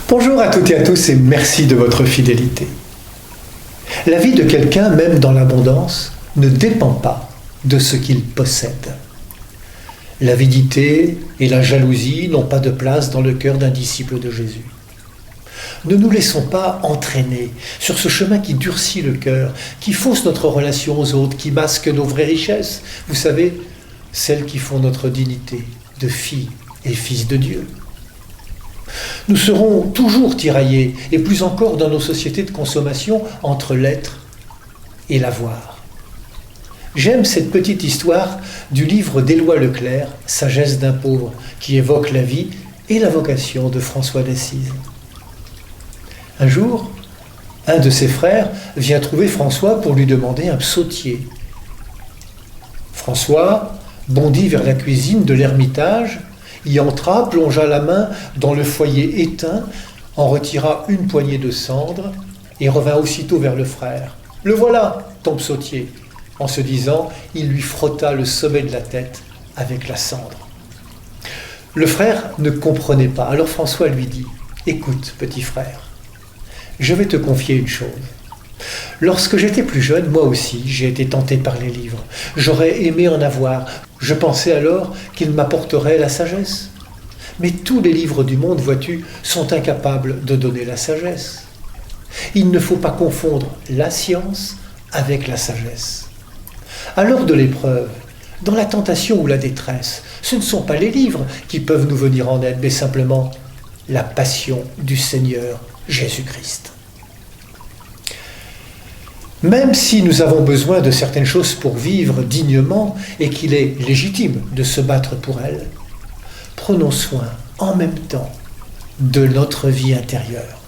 Bonjour à toutes et à tous et merci de votre fidélité. La vie de quelqu'un, même dans l'abondance, ne dépend pas de ce qu'il possède. L'avidité et la jalousie n'ont pas de place dans le cœur d'un disciple de Jésus. Ne nous laissons pas entraîner sur ce chemin qui durcit le cœur, qui fausse notre relation aux autres, qui masque nos vraies richesses. Vous savez, celles qui font notre dignité de filles et fils de Dieu. Nous serons toujours tiraillés, et plus encore dans nos sociétés de consommation, entre l'être et l'avoir. J'aime cette petite histoire du livre d'Éloi Leclerc, Sagesse d'un pauvre, qui évoque la vie et la vocation de François d'Assise. Un jour, un de ses frères vient trouver François pour lui demander un psautier. François bondit vers la cuisine de l'ermitage, y entra, plongea la main dans le foyer éteint, en retira une poignée de cendre et revint aussitôt vers le frère. « Le voilà, ton psautier !» En se disant, il lui frotta le sommet de la tête avec la cendre. Le frère ne comprenait pas, alors François lui dit « Écoute, petit frère, je vais te confier une chose. Lorsque j'étais plus jeune, moi aussi, j'ai été tenté par les livres. J'aurais aimé en avoir. Je pensais alors qu'ils m'apporteraient la sagesse. Mais tous les livres du monde, vois-tu, sont incapables de donner la sagesse. Il ne faut pas confondre la science avec la sagesse. À l'heure de l'épreuve, dans la tentation ou la détresse, ce ne sont pas les livres qui peuvent nous venir en aide, mais simplement la passion du Seigneur Jésus-Christ. Même si nous avons besoin de certaines choses pour vivre dignement et qu'il est légitime de se battre pour elles, prenons soin en même temps de notre vie intérieure.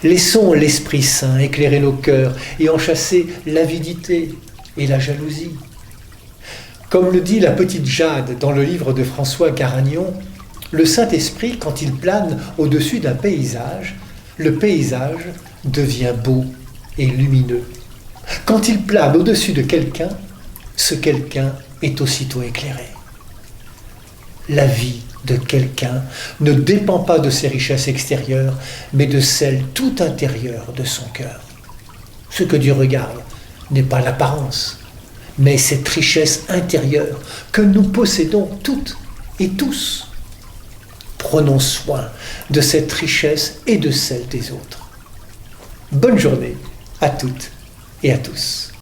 Laissons l'Esprit Saint éclairer nos cœurs et en chasser l'avidité et la jalousie. Comme le dit la petite Jade dans le livre de François Garagnon, le Saint-Esprit, quand il plane au-dessus d'un paysage, le paysage devient beau et lumineux. Quand il plane au-dessus de quelqu'un, ce quelqu'un est aussitôt éclairé. La vie de quelqu'un ne dépend pas de ses richesses extérieures, mais de celles tout intérieures de son cœur. Ce que Dieu regarde n'est pas l'apparence, mais cette richesse intérieure que nous possédons toutes et tous. Prenons soin de cette richesse et de celle des autres. Bonne journée à toutes et à tous.